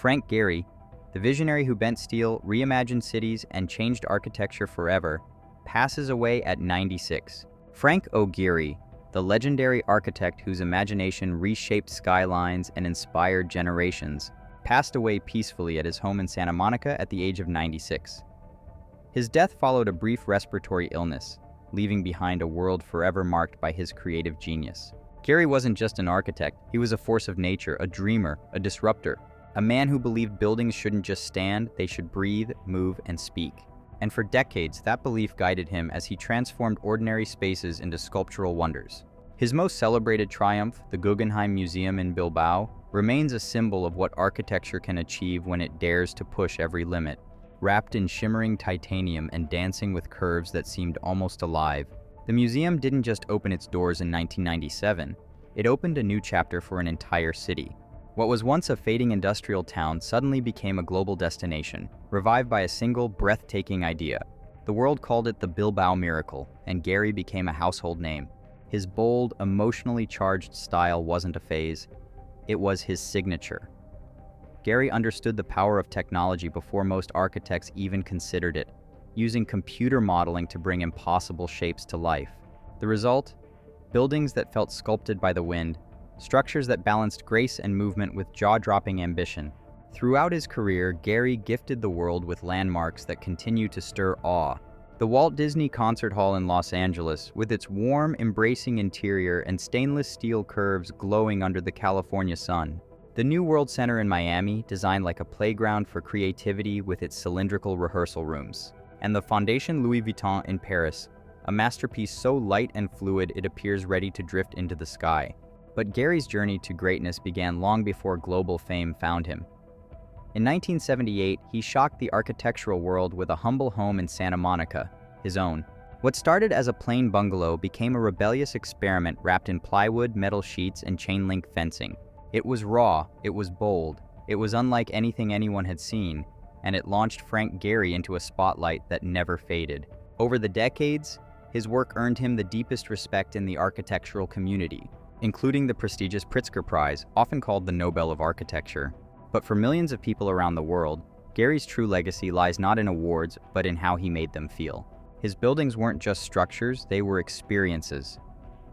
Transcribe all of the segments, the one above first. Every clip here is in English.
Frank Gehry, the visionary who bent steel, reimagined cities, and changed architecture forever, passes away at 96. Frank Gehry, the legendary architect whose imagination reshaped skylines and inspired generations, passed away peacefully at his home in Santa Monica at the age of 96. His death followed a brief respiratory illness, leaving behind a world forever marked by his creative genius. Gehry wasn't just an architect, he was a force of nature, a dreamer, a disruptor, a man who believed buildings shouldn't just stand, they should breathe, move, and speak. And for decades, that belief guided him as he transformed ordinary spaces into sculptural wonders. His most celebrated triumph, the Guggenheim Museum in Bilbao, remains a symbol of what architecture can achieve when it dares to push every limit. Wrapped in shimmering titanium and dancing with curves that seemed almost alive, the museum didn't just open its doors in 1997, it opened a new chapter for an entire city. What was once a fading industrial town suddenly became a global destination, revived by a single, breathtaking idea. The world called it the Bilbao Miracle, and Gehry became a household name. His bold, emotionally charged style wasn't a phase, it was his signature. Gehry understood the power of technology before most architects even considered it, using computer modeling to bring impossible shapes to life. The result? Buildings that felt sculpted by the wind, structures that balanced grace and movement with jaw-dropping ambition. Throughout his career, Gehry gifted the world with landmarks that continue to stir awe. The Walt Disney Concert Hall in Los Angeles, with its warm, embracing interior and stainless steel curves glowing under the California sun. The New World Center in Miami, designed like a playground for creativity with its cylindrical rehearsal rooms. And the Fondation Louis Vuitton in Paris, a masterpiece so light and fluid it appears ready to drift into the sky. But Gehry's journey to greatness began long before global fame found him. In 1978, he shocked the architectural world with a humble home in Santa Monica, his own. What started as a plain bungalow became a rebellious experiment wrapped in plywood, metal sheets, and chain-link fencing. It was raw, it was bold, it was unlike anything anyone had seen, and it launched Frank Gehry into a spotlight that never faded. Over the decades, his work earned him the deepest respect in the architectural community, including the prestigious Pritzker Prize, often called the Nobel of Architecture. But for millions of people around the world, Gehry's true legacy lies not in awards, but in how he made them feel. His buildings weren't just structures, they were experiences.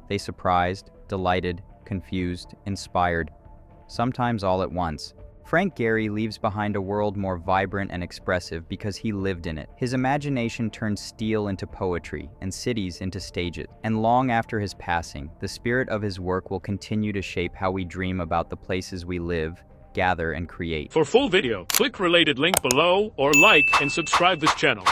They surprised, delighted, confused, inspired, sometimes all at once. Frank Gehry leaves behind a world more vibrant and expressive because he lived in it. His imagination turned steel into poetry and cities into stages. And long after his passing, the spirit of his work will continue to shape how we dream about the places we live, gather, and create. For full video, click related link below or like and subscribe this channel.